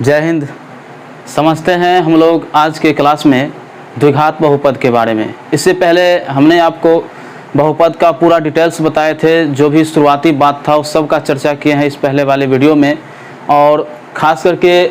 जय हिंद। समझते हैं हम लोग आज के क्लास में द्विघात बहुपद के बारे में। इससे पहले हमने आपको बहुपद का पूरा डिटेल्स बताए थे, जो भी शुरुआती बात था उस सब का चर्चा किए हैं इस पहले वाले वीडियो में, और ख़ास करके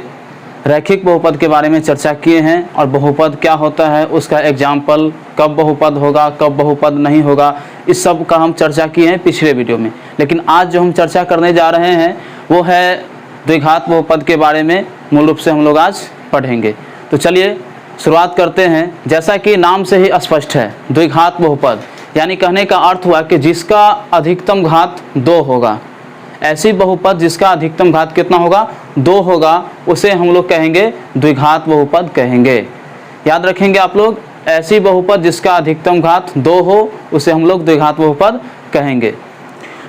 रैखिक बहुपद के बारे में चर्चा किए हैं। और बहुपद क्या होता है, उसका एग्जाम्पल, कब बहुपद होगा कब बहुपद नहीं होगा, इस सब का हम चर्चा किए हैं पिछले वीडियो में। लेकिन आज जो हम चर्चा करने जा रहे हैं वो है द्विघात बहुपद के बारे में। मूल रूप से हम लोग आज पढ़ेंगे। तो चलिए शुरुआत करते हैं। जैसा कि नाम से ही स्पष्ट है, द्विघात बहुपद यानी कहने का अर्थ हुआ कि जिसका अधिकतम घात 2 होगा। ऐसी बहुपद जिसका अधिकतम घात कितना होगा, 2 होगा, उसे हम लोग कहेंगे द्विघात बहुपद कहेंगे। याद रखेंगे आप लोग, ऐसी बहुपद जिसका अधिकतम घात 2 हो उसे हम लोग द्विघात बहुपद कहेंगे।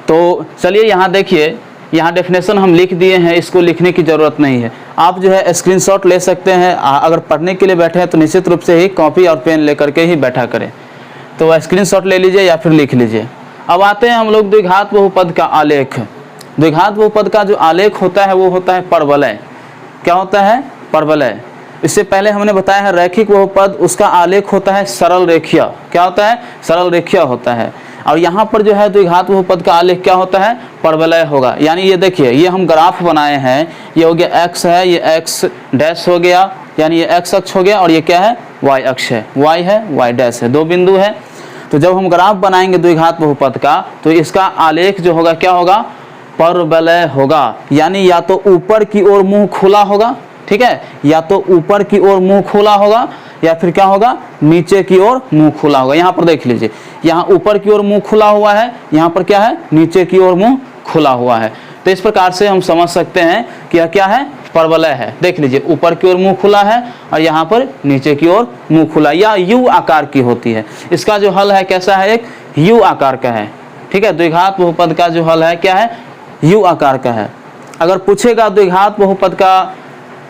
तो चलिए यहाँ देखिए, यहाँ डेफिनेशन हम लिख दिए हैं, इसको लिखने की ज़रूरत नहीं है। आप जो है स्क्रीनशॉट ले सकते हैं। अगर पढ़ने के लिए बैठे हैं तो निश्चित रूप से ही कॉपी और पेन लेकर के ही बैठा करें। तो स्क्रीनशॉट ले लीजिए या फिर लिख लीजिए। अब आते हैं हम लोग द्विघात बहुपद का आलेख। द्विघात बहुपद का जो आलेख होता है वो होता है परवलय। क्या होता है? परवलय। इससे पहले हमने बताया है रैखिक बहुपद, उसका आलेख होता है सरल रेखीय। क्या होता है? सरल रेखीय होता है। और यहाँ पर जो है द्विघात बहुपद का आलेख क्या होता है? परवलय होगा। यानी ये देखिए, ये हम ग्राफ बनाए हैं, ये हो गया x है, ये x डैश हो गया, यानी ये x अक्ष हो गया, और ये क्या है? y अक्ष है, y है, y डैश है, 2 बिंदु है। तो जब हम ग्राफ बनाएंगे द्विघात बहुपद का, तो इसका आलेख जो होगा क्या होगा? परवलय होगा। यानी या तो ऊपर की ओर मुंह खुला होगा, ठीक है, या तो ऊपर की ओर मुंह खुला होगा, या फिर क्या होगा? नीचे की ओर मुंह खुला होगा। यहाँ पर देख लीजिए, यहाँ ऊपर की ओर मुंह खुला हुआ है, यहाँ पर क्या है? नीचे की ओर मुंह खुला हुआ है। तो इस प्रकार से हम समझ सकते हैं कि यह क्या है? परवलय है। देख लीजिए, ऊपर की ओर मुंह खुला है और यहाँ पर नीचे की ओर मुंह खुला, या यू आकार की होती है। इसका जो हल है कैसा है? एक यू आकार का है, ठीक है। द्विघात बहुपद का जो हल है क्या है? यू आकार का है। अगर पूछेगा द्विघात बहुपद का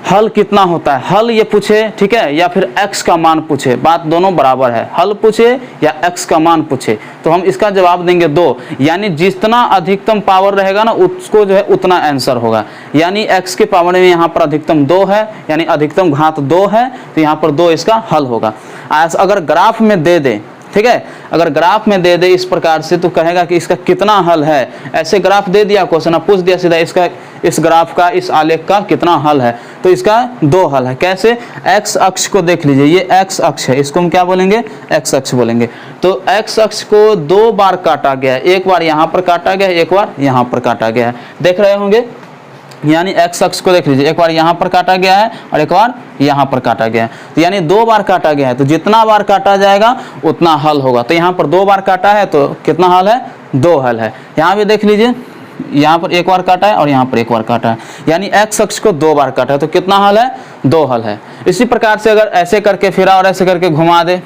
हल कितना होता है, हल ये पूछे, ठीक है, या फिर x का मान पूछे, बात दोनों बराबर है। हल पूछे या x का मान पूछे, तो हम इसका जवाब देंगे 2। यानी जितना अधिकतम पावर रहेगा ना, उसको जो है उतना आंसर होगा। यानी x के पावर में यहाँ पर अधिकतम 2 है, यानी अधिकतम घात 2 है, तो यहाँ पर 2 इसका हल होगा। अगर ग्राफ में दे दे, ठीक है, अगर ग्राफ में दे दे इस प्रकार से, तो कहेगा कि इसका कितना हल है। ऐसे ग्राफ दे दिया, क्वेश्चन पूछ दिया सीधा, इसका इस ग्राफ का, इस आलेख का कितना हल है, तो इसका 2 हल है। कैसे? x अक्ष को देख लीजिए, ये x अक्ष है, इसको हम क्या बोलेंगे? x अक्ष बोलेंगे। तो x अक्ष को 2 बार काटा गया है, एक बार यहाँ पर काटा गया है, एक बार यहाँ पर काटा गया है, देख रहे होंगे। यानी x अक्ष को देख लीजिए, एक बार यहाँ पर काटा गया है और एक बार यहाँ पर काटा गया है, तो यानी 2 बार काटा गया है। तो जितना बार काटा जाएगा उतना हल होगा। तो यहाँ पर 2 बार काटा है, तो कितना हल है? 2 हल है। यहाँ भी देख लीजिए, यहाँ पर एक बार काटा है और यहाँ पर एक बार काटा है, यानी x अक्ष को 2 बार काटा है, तो कितना हल है? 2 हल है। इसी प्रकार से अगर ऐसे करके फिरा और ऐसे करके घुमा दे,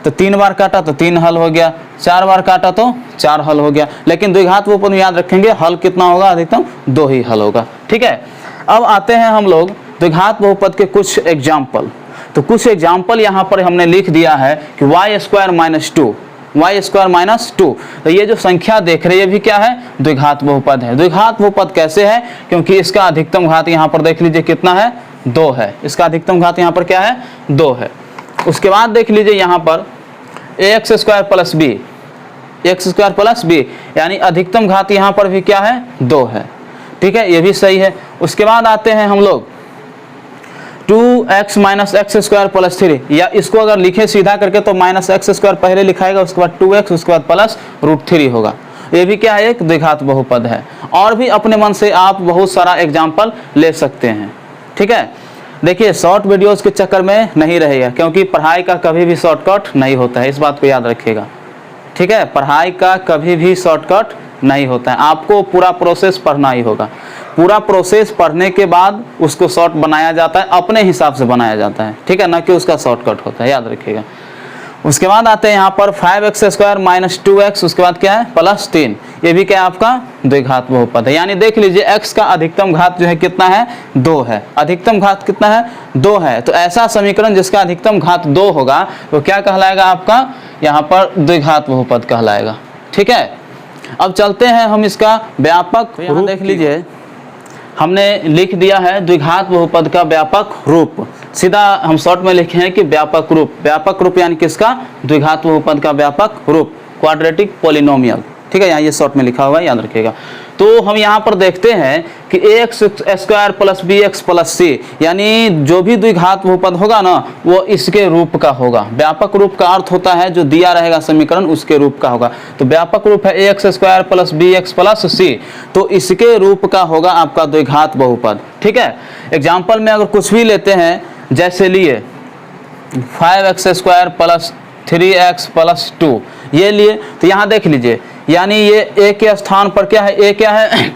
तो 3 बार काटा तो 3 हल हो गया, 4 बार काटा तो 4 हल हो गया। लेकिन द्विघात बहुपद में याद रखेंगे हल कितना होगा? अधिकतम 2 ही हल होगा, ठीक है। अब आते हैं हम लोग द्विघात बहुपद के कुछ एग्जाम्पल। तो कुछ एग्जाम्पल यहाँ पर हमने लिख दिया है कि y² - 2, y² - 2। तो ये जो संख्या देख रहे हैं ये भी क्या है? द्विघात बहुपद है। द्विघात बहुपद कैसे है? क्योंकि इसका अधिकतम घात यहाँ पर देख लीजिए कितना है? 2 है। इसका अधिकतम घात यहाँ पर क्या है? 2 है। उसके बाद देख लीजिए यहाँ पर ax² + b, x² + b, यानी अधिकतम घात यहाँ पर भी क्या है? 2 है, ठीक है, ये भी सही है। उसके बाद आते हैं हम लोग 2x - x² + 3, या इसको अगर लिखे सीधा करके तो -x² पहले लिखाएगा, उसके बाद 2x, उसके बाद प्लस √3 होगा। ये भी क्या है? एक द्विघात बहुपद है। और भी अपने मन से आप बहुत सारा एग्जाम्पल ले सकते हैं, ठीक है। देखिए, शॉर्ट वीडियोस के चक्कर में नहीं रहेगा, क्योंकि पढ़ाई का कभी भी शॉर्टकट नहीं होता है, इस बात को याद रखिएगा, ठीक है। पढ़ाई का कभी भी शॉर्टकट नहीं होता है, आपको पूरा प्रोसेस पढ़ना ही होगा। पूरा प्रोसेस पढ़ने के बाद उसको शॉर्ट बनाया जाता है, अपने हिसाब से बनाया जाता है, ठीक है, ना कि उसका शॉर्टकट होता है, याद रखिएगा। उसके बाद आते हैं यहाँ पर 5x² - 2x, उसके बाद क्या है? +3। ये भी क्या है? आपका द्विघात बहुपद है। यानी देख लीजिए, x का अधिकतम घात जो है कितना है? 2 है। अधिकतम घात कितना है? 2 है। तो ऐसा समीकरण जिसका अधिकतम घात 2 होगा तो क्या कहलाएगा? आपका यहाँ पर द्विघात बहुपद कहलाएगा, ठीक है। अब चलते हैं हम इसका व्यापक, यहाँ देख लीजिए हमने लिख दिया है द्विघात बहुपद का व्यापक रूप। सीधा हम शॉर्ट में लिखे हैं कि व्यापक रूप। व्यापक रूप यानी किसका? द्विघात बहुपद का व्यापक रूप, क्वाड्रेटिक पॉलिनोमियल। ठीक है, यहाँ ये शॉर्ट में लिखा हुआ है, याद रखिएगा। तो हम यहाँ पर देखते हैं कि ax square plus bx plus c, यानी जो भी द्विघात बहुपद होगा ना वो इसके रूप का होगा। व्यापक रूप का अर्थ होता है जो दिया रहेगा समीकरण उसके रूप का होगा। तो व्यापक रूप है ax square plus bx plus c, तो इसके रूप का होगा आपका द्विघात बहुपद। ठीक है, एग्जाम्पल में अगर कुछ भी लेते हैं, जैसे लिए 5x square plus 3x plus 2 ये लिए, तो यहाँ देख लीजिए, यानी ये a के स्थान पर क्या है? a क्या है?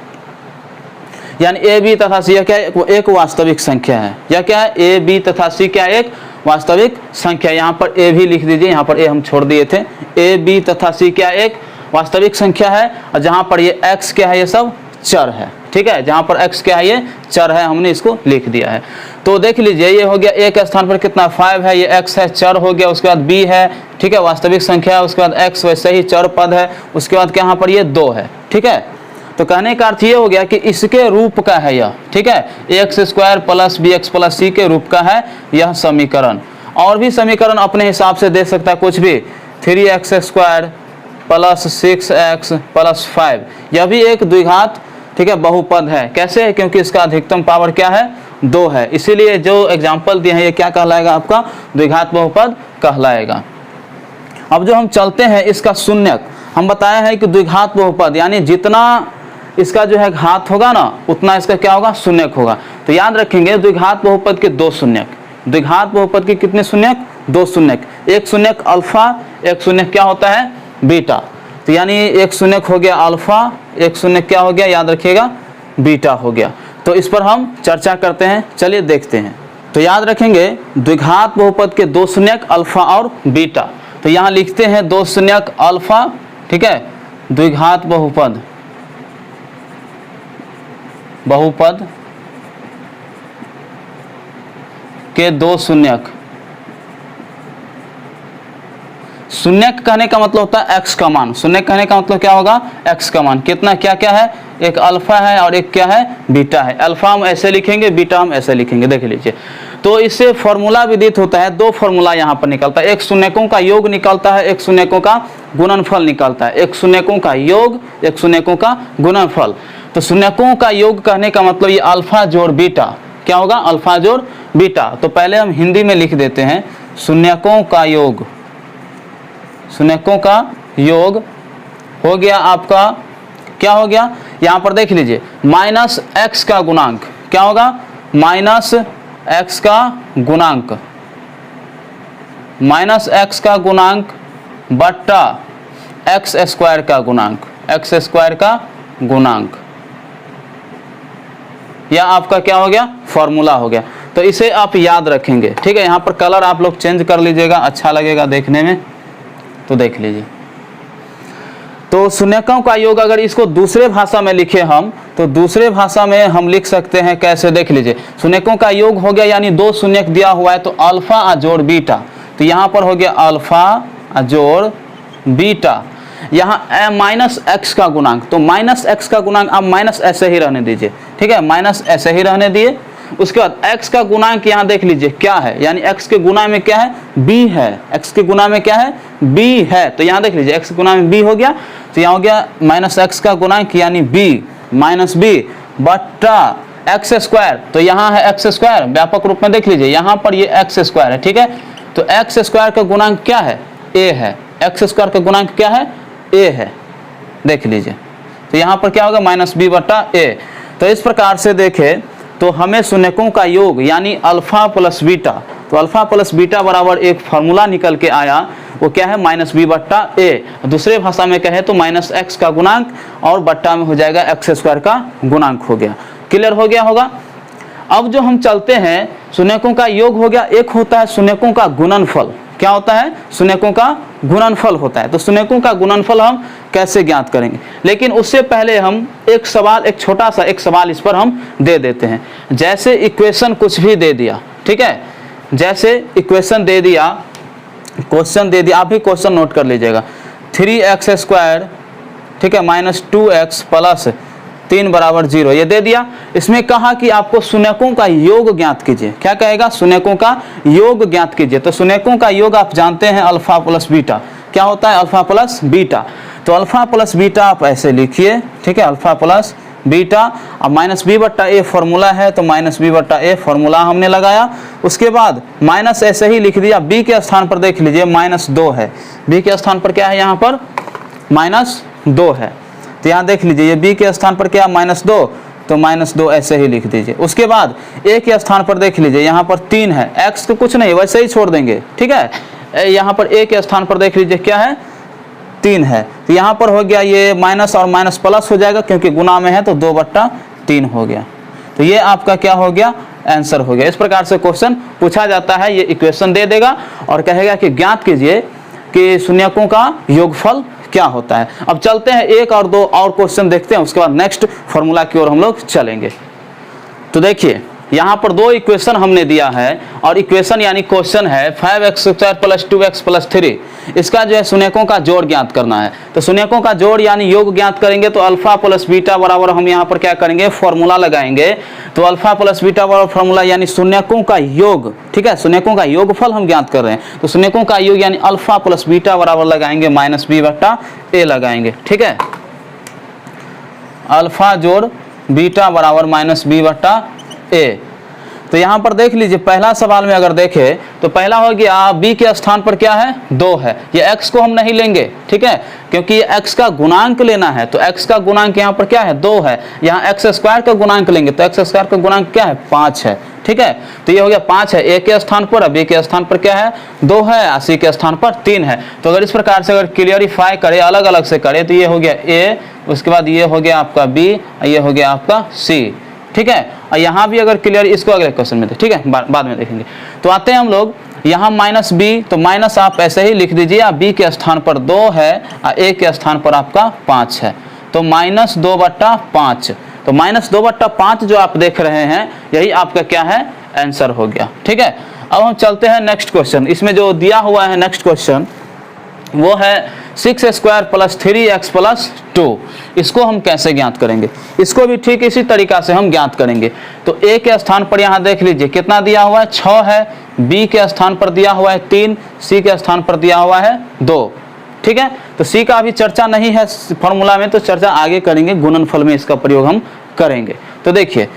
यानी a b तथा c क्या है? एक वास्तविक संख्या है। या क्या है? a b तथा c क्या है? एक वास्तविक संख्या। यहाँ पर a भी लिख दीजिए, यहाँ पर a हम छोड़ दिए थे। a b तथा c क्या एक वास्तविक संख्या है, और जहाँ पर ये x क्या है? ये सब चर है। ठीक है, जहाँ पर x क्या है? ये चर है, हमने इसको लिख दिया है। तो देख लीजिए, ये हो गया a के स्थान पर कितना? 5 है, ये x है, चर हो गया। उसके बाद b है, ठीक है, वास्तविक संख्या है। उसके बाद x वैसे ही चर पद है। उसके बाद यहाँ पर ये 2 है। ठीक है, तो कहने का अर्थ ये हो गया कि इसके रूप का है यह। ठीक है, x square plus bx plus c के रूप का है यह समीकरण। और भी समीकरण अपने हिसाब से दे सकता है कुछ भी। 3x square plus 6x plus 5, यह भी एक द्विघात, ठीक है, बहुपद है। कैसे है? क्योंकि इसका अधिकतम पावर क्या है? 2 है। इसीलिए जो एग्जाम्पल दिए हैं ये क्या कहलाएगा? आपका द्विघात बहुपद कहलाएगा। अब जो हम चलते हैं इसका शून्यक, हम बताया है कि द्विघात बहुपद यानी जितना इसका जो है घात होगा ना उतना इसका क्या होगा? शून्यक होगा। तो याद रखेंगे द्विघात बहुपद के 2 शून्यक। द्विघात बहुपद के कितने शून्यक? 2 शून्यक। एक शून्यक अल्फा, एक शून्यक क्या होता है? बीटा। तो यानी एक शून्यक हो गया अल्फा, एक शून्यक क्या हो गया? याद रखिएगा, बीटा हो गया। तो इस पर हम चर्चा करते हैं, चलिए देखते हैं। तो याद रखेंगे द्विघात बहुपद के 2 शून्यक अल्फा और बीटा। तो यहाँ लिखते हैं 2 शून्यक अल्फा, ठीक है, द्विघात बहुपद के 2 शून्यक। शून्यक कहने का मतलब होता है x का मान। शून्यक कहने का मतलब क्या होगा? x का मान। कितना क्या क्या है? एक अल्फा है और एक क्या है? बीटा है। अल्फा हम ऐसे लिखेंगे, बीटा हम ऐसे लिखेंगे। देख लीजिए, तो इससे फॉर्मूला विदित होता है। 2 फॉर्मूला यहाँ पर निकलता है। एक शून्यकों का योग निकलता है, एक शून्यकों का गुणनफल निकलता है। एक शून्यकों का योग, एक शून्यकों का गुणनफल। तो शून्यकों का योग कहने का मतलब ये अल्फा जोड़ बीटा क्या होगा? अल्फा जोड़ बीटा। तो पहले हम हिंदी में लिख देते हैं शून्यकों का योग। शून्यकों का योग हो गया आपका, क्या हो गया? यहाँ पर देख लीजिए, माइनस एक्स का गुणांक क्या होगा? माइनस एक्स का गुणांक, माइनस एक्स का गुणांक बट्टा एक्स स्क्वायर का गुणांक, एक्स स्क्वायर का गुणांक। यह आपका क्या हो गया? फॉर्मूला हो गया। तो इसे आप याद रखेंगे। ठीक है, यहाँ पर कलर आप लोग चेंज कर लीजिएगा, अच्छा लगेगा देखने में। तो देख लीजिए, तो शून्यकों का योग अगर इसको दूसरे भाषा में लिखे हम, तो दूसरे भाषा में हम लिख सकते हैं कैसे? देख लीजिए, शून्यकों का योग हो गया यानी 2 शून्यक दिया हुआ है, तो अल्फा अजोड़ बीटा। तो यहाँ पर हो गया अल्फा अजोड़ बीटा। यहाँ माइनस एक्स का गुणांक, तो माइनस एक्स का गुणांक आप माइनस ऐसे ही रहने दीजिए। ठीक है, माइनस ऐसे ही रहने दिए। उसके बाद x का गुणांक यहाँ देख लीजिए क्या है, यानी x के गुणा में क्या है? b है। x के गुणा में क्या है? b है। तो यहाँ देख लीजिए x के गुणा में b हो गया, तो यहाँ हो गया माइनस x का गुणांक यानी b माइनस b बट्टा एक्स स्क्वायर। तो यहाँ है एक्स स्क्वायर, व्यापक रूप में देख लीजिए यहाँ पर ये एक्स स्क्वायर है। ठीक है, तो एक्स स्क्वायर का गुणांक क्या है? a है। एक्स स्क्वायर का गुणांक क्या है? a है। देख लीजिए, तो यहाँ पर क्या होगा? माइनस b बट्टा a। तो इस प्रकार से देखें तो हमें शून्यकों का योग यानी अल्फा प्लस बीटा, तो अल्फा प्लस बीटा बराबर एक फार्मूला निकल के आया, वो क्या है? माइनस बी बट्टा ए। दूसरे भाषा में कहे तो माइनस एक्स का गुणांक और बट्टा में हो जाएगा एक्स स्क्वायर का गुणांक हो गया। क्लियर हो गया होगा। अब जो हम चलते हैं, शून्यकों का योग हो गया, एक होता है शून्यकों का गुणनफल। क्या होता है? शून्यकों का गुणनफल होता है। तो शून्यकों का गुणनफल हम कैसे ज्ञात करेंगे? लेकिन उससे पहले हम एक सवाल, एक छोटा सा एक सवाल इस पर हम दे देते हैं। जैसे इक्वेशन कुछ भी दे दिया, ठीक है, जैसे इक्वेशन दे दिया, क्वेश्चन दे दिया, आप भी क्वेश्चन नोट कर लीजिएगा। 3x स्क्वायर, ठीक है, माइनस 2x प्लस 3 बराबर 0 ये दे दिया। इसमें कहा कि आपको शून्यकों का योग ज्ञात कीजिए। क्या कहेगा? शून्यकों का योग ज्ञात कीजिए। तो शून्यकों का योग आप जानते हैं अल्फा प्लस बीटा। क्या होता है? Alpha plus beta. तो अल्फा प्लस बीटा आप ऐसे लिखिए, ठीक है, अल्फा प्लस बीटा। अब माइनस बी बट्टा ए फॉर्मूला है, तो माइनस बी बट्टा ए फॉर्मूला हमने लगाया। उसके बाद माइनस ऐसे ही लिख दिया। बी के स्थान पर देख लीजिए -2 है। बी के स्थान पर क्या है? यहाँ पर -2 है। तो यहाँ देख लीजिए, ये बी के स्थान पर क्या? -2, तो -2 ऐसे ही लिख दीजिए। उसके बाद ए के स्थान पर देख लीजिए, यहाँ पर 3 है। एक्स तो कुछ नहीं, वैसे ही छोड़ देंगे, ठीक है। यहाँ पर ए के स्थान पर देख लीजिए क्या है? 3 है। तो यहाँ पर हो गया ये माइनस और माइनस प्लस हो जाएगा, क्योंकि गुना में है तो 2/3 हो गया। तो ये आपका क्या हो गया? आंसर हो गया। इस प्रकार से क्वेश्चन पूछा जाता है। ये इक्वेशन दे देगा और कहेगा कि ज्ञात कीजिए कि शून्यकों का योगफल क्या होता है। अब चलते हैं 1 और 2 और क्वेश्चन देखते हैं, उसके बाद नेक्स्ट फॉर्मूला की ओर हम लोग चलेंगे। तो देखिए यहाँ पर 2 इक्वेशन हमने दिया है, और इक्वेशन यानी क्वेश्चन है 5x² + 2x + 3। इसका जो है शून्यकों का जोड़ ज्ञात करना है। तो शून्यकों का जोड़ यानी योग ज्ञात करेंगे, तो अल्फा प्लस बीटा बराबर हम यहाँ पर क्या करेंगे? फॉर्मूला लगाएंगे। तो अल्फा प्लस बीटा बराबर फॉर्मूला यानी शून्यकों का योग, ठीक है, शून्यकों का योगफल हम ज्ञात कर रहे हैं। तो शून्यकों का योग यानी अल्फा प्लस बीटा बराबर लगाएंगे -b/a लगाएंगे, ठीक है। अल्फा जोड़ बीटा बराबर -b/a। तो यहाँ पर देख लीजिए, पहला सवाल में अगर देखें तो पहला हो गया b के स्थान पर क्या है? 2 है। ये x को हम नहीं लेंगे, ठीक है, क्योंकि ये x का गुणांक लेना है। तो x का गुणांक यहाँ पर क्या है? 2 है। यहाँ x² का गुणांक लेंगे, तो x² का गुणांक क्या है? 5 है, ठीक है। तो ये हो गया 5 है a के स्थान पर, b के स्थान पर क्या है? 2 है, c के स्थान पर 3 है। तो अगर इस प्रकार से अगर क्लियरिफाई करें, अलग अलग से करें, तो ये हो गया a, उसके बाद ये हो गया आपका b, ये हो गया आपका c, ठीक है। और यहाँ भी अगर क्लियर, इसको अगले क्वेश्चन में ठीक है, बाद में देखेंगे। तो आते हैं हम लोग यहाँ -b, तो माइनस आप ऐसे ही लिख दीजिए। b के स्थान पर 2 है और a के स्थान पर आपका 5 है, तो -2/5। तो -2/5 जो आप देख रहे हैं, यही आपका क्या है? आंसर हो गया, ठीक है। अब हम चलते हैं नेक्स्ट क्वेश्चन। इसमें जो दिया हुआ है नेक्स्ट क्वेश्चन वो है 6² + 3x + 2। इसको हम कैसे ज्ञात करेंगे? इसको भी ठीक इसी तरीका से हम ज्ञात करेंगे। तो a के स्थान पर यहाँ देख लीजिए कितना दिया हुआ है? 6 है। b के स्थान पर दिया हुआ है 3, c के स्थान पर दिया हुआ है 2, ठीक है। तो c का अभी चर्चा नहीं है फॉर्मूला में, तो चर्चा आगे करेंगे, गुणनफल में इसका प्रयोग हम करेंगे। तो देखिए,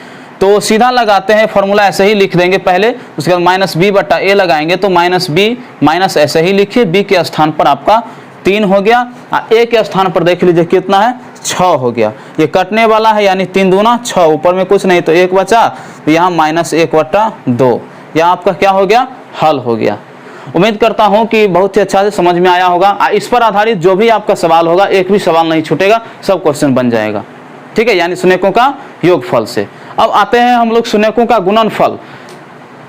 तो सीधा लगाते हैं, फॉर्मूला ऐसे ही लिख देंगे पहले, उसके बाद -b/a लगाएंगे। तो -b माइनस ऐसे ही लिखिए, b के स्थान पर आपका 3 हो गया, a के स्थान पर देख लीजिए कितना है? 6 हो गया। ये कटने वाला है, यानी 3 दूना 6, ऊपर में कुछ नहीं तो 1 बचा, तो यहाँ -1/2। यहाँ आपका क्या हो गया? हल हो गया। उम्मीद करता हूँ कि बहुत ही अच्छा से समझ में आया होगा। इस पर आधारित जो भी आपका सवाल होगा, एक भी सवाल नहीं छूटेगा, सब क्वेश्चन बन जाएगा, ठीक है, यानी शून्यकों का योगफल से। अब आते हैं हम लोग शून्यकों का गुणनफल,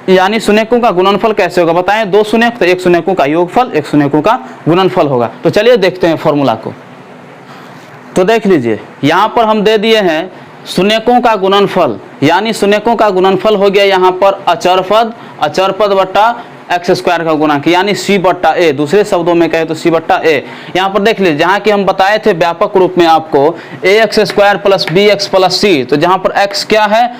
यानी शून्यकों का गुणनफल कैसे होगा? बताएं, 2 शून्यक, तो एक शून्यकों का योगफल, एक शून्यकों का गुणनफल होगा। तो चलिए देखते हैं फॉर्मूला को। तो देख लीजिए, यहाँ पर हम दे दिए हैं शून्यकों का गुणनफल, यानी शून्यकों का गुणनफल हो गया यहाँ पर अचर पद बट्टा x² का गुणांक, यानी c/a। दूसरे शब्दों में कहे तो c/a। यहाँ पर देख लीजिए, जहाँ की हम बताए थे व्यापक रूप में आपको ax² + bx + c, तो जहाँ पर x क्या है?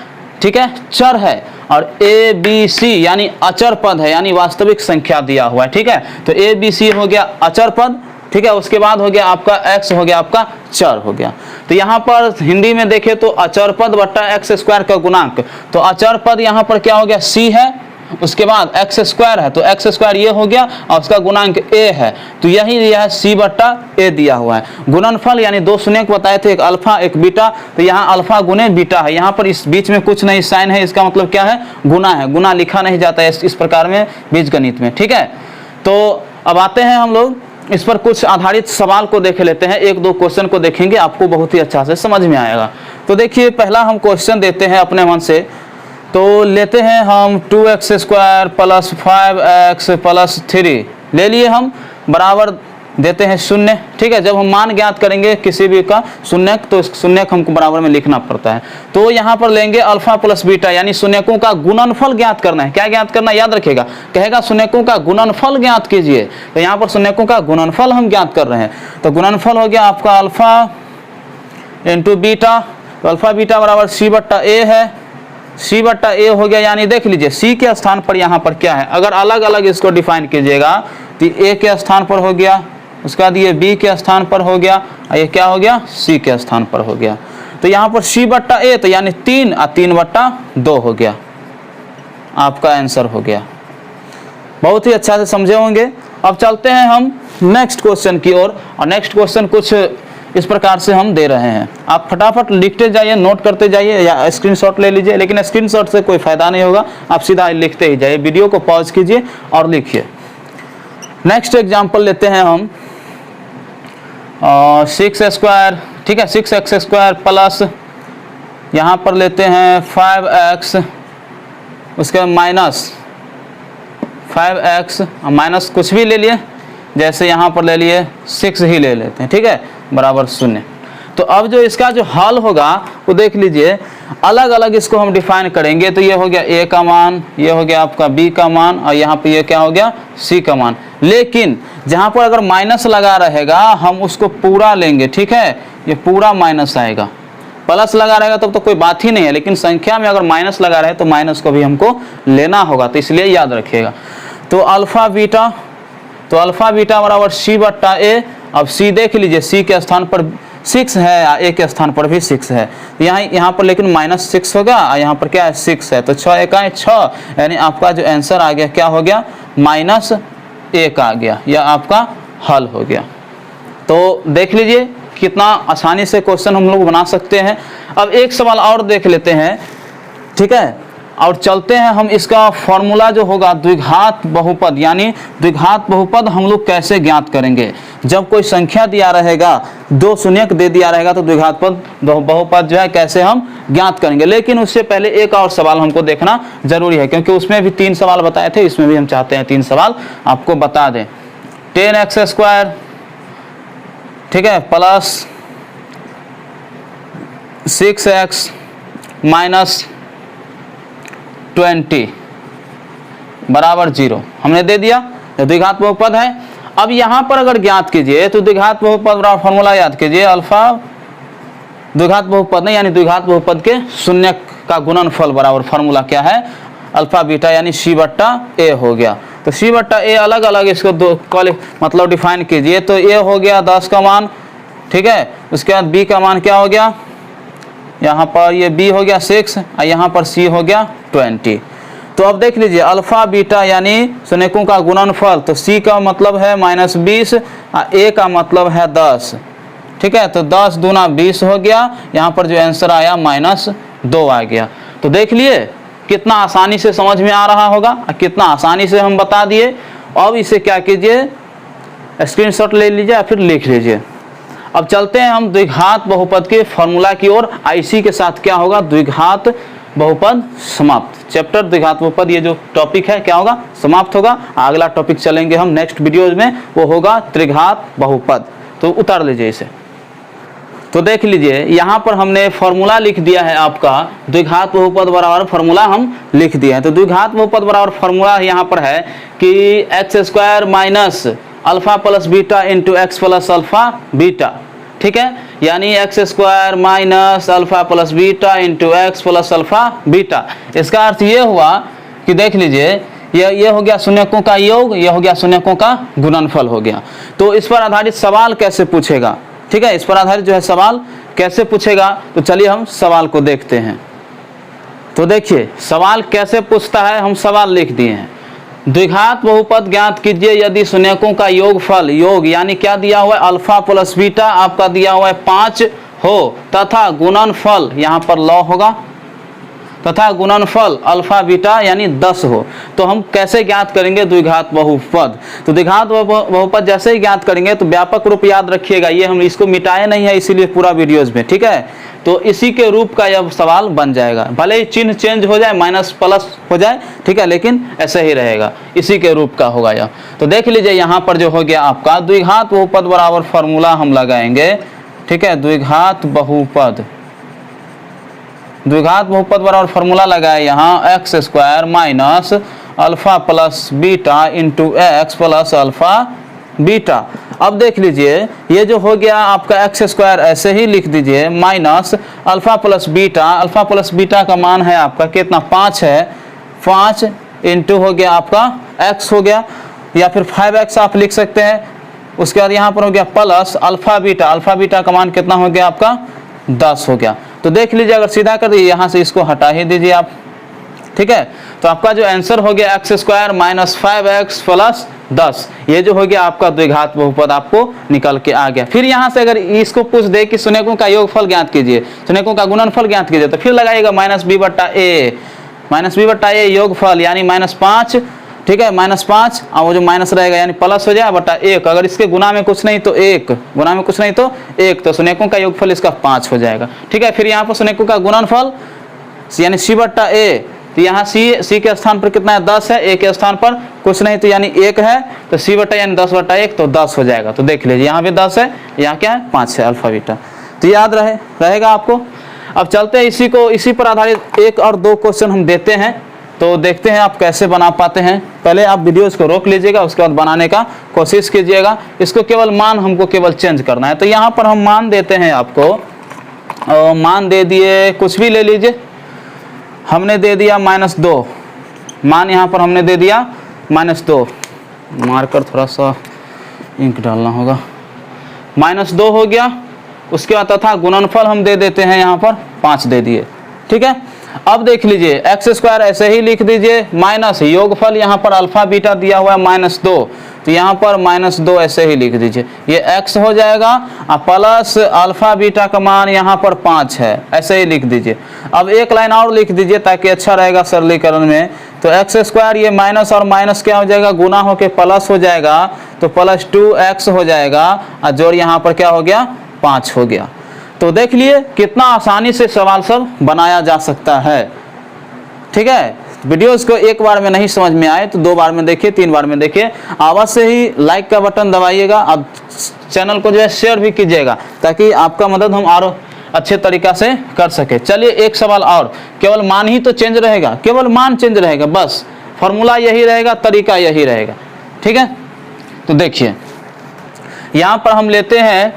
ठीक है, चर है, और a b c यानी अचर पद है, यानी वास्तविक संख्या दिया हुआ है, ठीक है। तो a b c हो गया अचर पद, ठीक है। उसके बाद हो गया आपका x हो गया आपका चर हो गया। तो यहाँ पर हिंदी में देखें तो अचर पद बट्टा x² का गुणांक, तो अचर पद यहाँ पर क्या हो गया? c है, उसके बाद x² है, तो x² ये हो गया, और उसका गुणांक a है, तो यही यह c/a दिया हुआ है। गुणनफल यानी 2 शून्यक बताए थे, एक अल्फा एक बीटा, तो यहाँ अल्फा गुने बीटा है। यहाँ पर इस बीच में कुछ नहीं साइन है, इसका मतलब क्या है? गुना है। गुना लिखा नहीं जाता है इस प्रकार में बीजगणित में, ठीक है। तो अब आते हैं हम लोग इस पर कुछ आधारित सवाल को देख लेते हैं। 1-2 क्वेश्चन को देखेंगे, आपको बहुत ही अच्छा से समझ में आएगा। तो देखिए, पहला हम क्वेश्चन देते हैं अपने मन से। तो लेते हैं हम 2x² + 5x + 3 ले लिए हम, बराबर देते हैं 0, ठीक है। जब हम मान ज्ञात करेंगे किसी भी का शून्यक, तो शून्यक हमको बराबर में लिखना पड़ता है। तो यहाँ पर लेंगे अल्फा प्लस बीटा, यानी शून्यकों का गुणनफल ज्ञात करना है। क्या ज्ञात करना है? याद रखिएगा, कहेगा शून्यकों का गुणनफल ज्ञात कीजिए। तो यहाँ पर शून्यकों का गुणनफल हम ज्ञात कर रहे हैं। तो गुणनफल हो गया आपका अल्फा इंटू बीटा, तो अल्फा बीटा बराबर सी बट्टा ए है, सी बट्टा ए हो गया। यानी देख लीजिए सी के स्थान पर यहाँ पर क्या है, अगर अलग अलग इसको डिफाइन कीजिएगा तो ए के स्थान पर हो गया, उसके बाद ये बी के स्थान पर हो गया, और ये क्या हो गया, सी के स्थान पर हो गया। तो यहाँ पर सी बट्टा ए तो यानी 3 और 3 बट्टा 2 हो गया, आपका आंसर हो गया। बहुत ही अच्छा से समझे होंगे। अब चलते हैं हम नेक्स्ट क्वेश्चन की ओर, और नेक्स्ट क्वेश्चन कुछ इस प्रकार से हम दे रहे हैं। आप फटाफट लिखते जाइए, नोट करते जाइए या स्क्रीनशॉट ले लीजिए, लेकिन स्क्रीनशॉट से कोई फायदा नहीं होगा, आप सीधा लिखते ही जाइए। वीडियो को पॉज कीजिए और लिखिए। नेक्स्ट एग्जांपल लेते हैं हम 6 स्क्वायर, ठीक है, 6x स्क्वायर प्लस यहाँ पर लेते हैं 5x, उसके बाद माइनस 5x माइनस कुछ भी ले लिए, जैसे यहाँ पर ले लिए 6 ही ले लेते हैं, ठीक है, बराबर 0। तो अब जो इसका जो हल होगा वो देख लीजिए, अलग अलग इसको हम डिफाइन करेंगे। तो ये हो गया a का मान, ये हो गया आपका b का मान, और यहाँ पे ये क्या हो गया, c का मान। लेकिन जहाँ पर अगर माइनस लगा रहेगा हम उसको पूरा लेंगे, ठीक है, ये पूरा माइनस आएगा। प्लस लगा रहेगा तब तो कोई बात ही नहीं है, लेकिन संख्या में अगर माइनस लगा रहे तो माइनस को भी हमको लेना होगा, तो इसलिए याद रखिएगा। तो अल्फा बीटा बराबर सी बट्टा ए। अब सी देख लीजिए, सी के स्थान पर 6 है, ए के स्थान पर भी 6 है, यहाँ पर लेकिन -6 होगा, और यहाँ पर क्या है, 6 है, तो 6 एकाएं 6, यानी आपका जो आंसर आ गया क्या हो गया, -1 आ गया, यह आपका हल हो गया। तो देख लीजिए कितना आसानी से क्वेश्चन हम लोग बना सकते हैं। अब एक सवाल और देख लेते हैं, ठीक है, और चलते हैं हम इसका फॉर्मूला जो होगा द्विघात बहुपद, यानी द्विघात बहुपद हम लोग कैसे ज्ञात करेंगे। जब कोई संख्या दिया रहेगा, 2 शून्यक दे दिया रहेगा, तो द्विघात बहुपद जो है कैसे हम ज्ञात करेंगे। लेकिन उससे पहले एक और सवाल हमको देखना जरूरी है, क्योंकि उसमें भी 3 सवाल बताए थे, इसमें भी हम चाहते हैं 3 सवाल आपको बता दें। 10x स्क्वायर, ठीक है, प्लस 6x माइनस 20 बराबर 0 हमने दे दिया, द्विघात बहुपद है। अब यहां पर अगर ज्ञात कीजिए तो द्विघात बहुपद बराबर फॉर्मूला याद कीजिए, अल्फा द्विघात बहुपद नहीं, यानी द्विघात बहुपद के शून्यक का गुणनफल बराबर फॉर्मूला क्या है, अल्फा बीटा, यानी सी बट्टा ए हो गया। तो सी बट्टा ए अलग अलग इसको मतलब डिफाइन कीजिए। तो ए हो गया 10 का मान, ठीक है, उसके बाद बी का मान क्या हो गया, यहाँ पर ये b हो गया 6, और यहाँ पर c हो गया 20। तो अब देख लीजिए अल्फा बीटा यानी शून्यकों का गुणनफल, तो c का मतलब है -20 और a का मतलब है 10, ठीक है, तो 10 दूना 20 हो गया। यहाँ पर जो आंसर आया -2 आ गया। तो देख लिए कितना आसानी से समझ में आ रहा होगा, कितना आसानी से हम बता दिए। अब इसे क्या कीजिए, स्क्रीनशॉट ले लीजिए या फिर लिख लीजिए। अब चलते हैं हम द्विघात बहुपद के फॉर्मूला की ओर। आईसी के साथ क्या होगा, द्विघात बहुपद समाप्त। चैप्टर द्विघात बहुपद ये जो टॉपिक है क्या होगा, समाप्त होगा। अगला टॉपिक चलेंगे हम नेक्स्ट वीडियोज में, वो होगा त्रिघात बहुपद। तो उतार लीजिए इसे। तो देख लीजिए यहाँ पर हमने फॉर्मूला लिख दिया है आपका, द्विघात बहुपद बराबर फॉर्मूला हम लिख दिए हैं। तो द्विघात बहुपद बराबर फॉर्मूला यहाँ पर है कि x square minus alpha plus beta into x plus alpha beta, ठीक है, यानी x square minus alpha plus beta into x plus alpha beta. इसका अर्थ ये हुआ कि देख लीजिए ये हो गया शून्यकों का योग, ये हो गया शून्यकों का गुणनफल हो गया। तो इस पर आधारित सवाल कैसे पूछेगा, ठीक है, इस पर आधारित जो है सवाल कैसे पूछेगा, तो चलिए हम सवाल को देखते हैं। तो देखिए सवाल कैसे पूछता है, हम सवाल लिख दिए हैं। द्विघात बहुपद ज्ञात कीजिए यदि शून्यकों का योगफल, योग यानी क्या दिया हुआ है, अल्फा प्लस बीटा आपका दिया हुआ है 5 हो, तथा गुणनफल यहाँ पर लॉ होगा, तथा गुणनफल अल्फा बीटा यानी 10 हो। तो हम कैसे ज्ञात करेंगे द्विघात बहुपद। तो द्विघात बहुपद जैसे ही ज्ञात करेंगे तो व्यापक रूप याद रखिएगा, ये हम इसको मिटाए नहीं है इसीलिए पूरा वीडियोज में, ठीक है। तो इसी के रूप का यह सवाल बन जाएगा, भले ही चिन्ह चेंज हो जाए, माइनस प्लस हो जाए, ठीक है, लेकिन ऐसे ही रहेगा, इसी के रूप का होगा यह। तो देख लीजिए यहाँ पर जो हो गया आपका द्विघात बहुपद बराबर फॉर्मूला हम लगाएंगे, ठीक है, द्विघात बहुपद बराबर फॉर्मूला लगाए यहाँ x square minus alpha plus beta into x plus alpha beta. अब देख लीजिए ये जो हो गया आपका एक्स स्क्वायर ऐसे ही लिख दीजिए माइनस अल्फा प्लस बीटा का मान है आपका कितना 5 है, 5 इंटू हो गया आपका x हो गया या फिर 5x आप लिख सकते हैं। उसके बाद यहाँ पर हो गया प्लस अल्फा बीटा का मान कितना हो गया आपका 10 हो गया। तो देख लीजिए अगर सीधा कर दिए यहाँ से इसको हटा ही दीजिए आप, ठीक है। तो आपका जो आंसर हो गया x square minus 5x plus 10, ये जो हो गया आपका द्विघात बहुपद आपको निकल के आ गया। फिर यहाँ से अगर इसको पूछ दे कि शून्यकों का योगफल ज्ञात कीजिए, शून्यकों का गुणनफल ज्ञात कीजिए, तो फिर लगाइएगा माइनस बी बट्टा ए योगफल यानी -5, ठीक है, -5 और वो जो माइनस रहेगा यानी प्लस हो जाए बटा 1। अगर इसके गुना में कुछ नहीं तो 1, तो शून्यकों का योगफल इसका 5 हो जाएगा, ठीक है। फिर यहाँ पर शून्यकों का गुणनफल यानी सी बट्टा ए, तो यहाँ सी के स्थान पर कितना है 10 है, ए के स्थान पर कुछ नहीं तो यानी 1 है, तो सी बट्टा यानी 10 बट्टा 1 तो 10 हो जाएगा। तो देख लीजिए यहाँ भी 10 है, यहाँ क्या है 5 है अल्फा बीटा, तो याद रहेगा आपको। अब चलते हैं इसी पर आधारित एक और दो क्वेश्चन हम देते हैं, तो देखते हैं आप कैसे बना पाते हैं। पहले आप वीडियोस को रोक लीजिएगा, उसके बाद बनाने का कोशिश कीजिएगा। इसको केवल मान हमको केवल चेंज करना है। तो यहाँ पर हम मान देते हैं आपको, मान दे दिए कुछ भी ले लीजिए, हमने दे दिया -2, मान यहाँ पर हमने दे दिया -2, मार्कर थोड़ा सा इंक डालना होगा, -2 हो गया। उसके बाद तथा गुणनफल हम दे देते हैं यहाँ पर 5 दे दिए, ठीक है। अब देख लीजिए एक्स स्क्वायर ऐसे ही लिख दीजिए माइनस योगफल यहाँ पर अल्फा बीटा दिया हुआ है -2, तो यहाँ पर -2 ऐसे ही लिख दीजिए, ये x हो जाएगा और प्लस अल्फा बीटा का मान यहाँ पर 5 है, ऐसे ही लिख दीजिए। अब एक लाइन और लिख दीजिए ताकि अच्छा रहेगा सरलीकरण में। तो एक्स स्क्वायर ये माइनस और माइनस क्या हो जाएगा, गुना होके प्लस हो जाएगा, तो प्लस 2x हो जाएगा और जोड़ यहाँ पर क्या हो गया 5 हो गया। तो देख लिए कितना आसानी से सवाल सब बनाया जा सकता है, ठीक है। वीडियोस को एक बार में नहीं समझ में आए तो 2 बार में देखिए, 3 बार में देखिए। अवश्य ही लाइक का बटन दबाइएगा और चैनल को जो है शेयर भी कीजिएगा ताकि आपका मदद हम और अच्छे तरीका से कर सके। चलिए एक सवाल और, केवल मान ही तो चेंज रहेगा, केवल मान चेंज रहेगा, बस फॉर्मूला यही रहेगा, तरीका यही रहेगा, ठीक है। तो देखिए यहाँ पर हम लेते हैं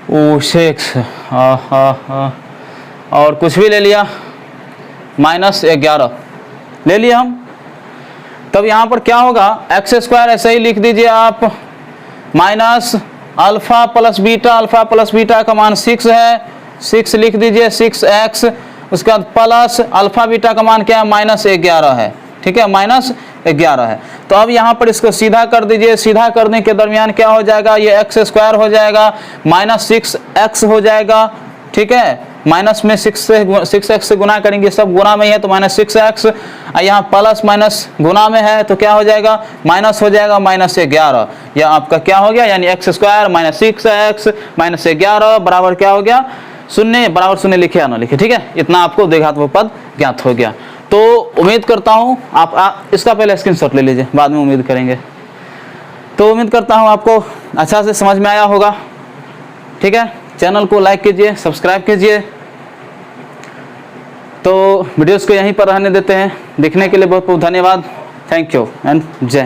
-6 और कुछ भी ले लिया -11 ले लिया हम। तब यहाँ पर क्या होगा, एक्स स्क्वायर ऐसे ही लिख दीजिए आप, माइनस अल्फा प्लस बीटा का मान 6 है, 6 लिख दीजिए 6x। उसके बाद प्लस अल्फा बीटा का मान क्या है -11 है, ठीक है, -11 है। तो अब यहाँ पर इसको सीधा कर दीजिए, सीधा करने के दरमियान क्या हो जाएगा, ये एक्स स्क्वायर हो जाएगा -6x हो जाएगा, ठीक है। माइनस में 6x से गुना करेंगे, सब गुना में ही है तो -6x, यहाँ प्लस माइनस गुना में है तो क्या हो जाएगा माइनस हो जाएगा -11। यह आपका क्या हो गया, यानी एक्स स्क्वायर -6x -11 बराबर क्या हो गया 0, बराबर 0 लिखे या ना लिखे, ठीक है। इतना आपको द्विघात बहुपद ज्ञात हो गया। तो उम्मीद करता हूँ आप इसका पहले स्क्रीनशॉट ले लीजिए, बाद में उम्मीद करेंगे। तो उम्मीद करता हूँ आपको अच्छा से समझ में आया होगा, ठीक है। चैनल को लाइक कीजिए, सब्सक्राइब कीजिए। तो वीडियोस को यहीं पर रहने देते हैं। देखने के लिए बहुत बहुत धन्यवाद। थैंक यू एंड जय हिंद।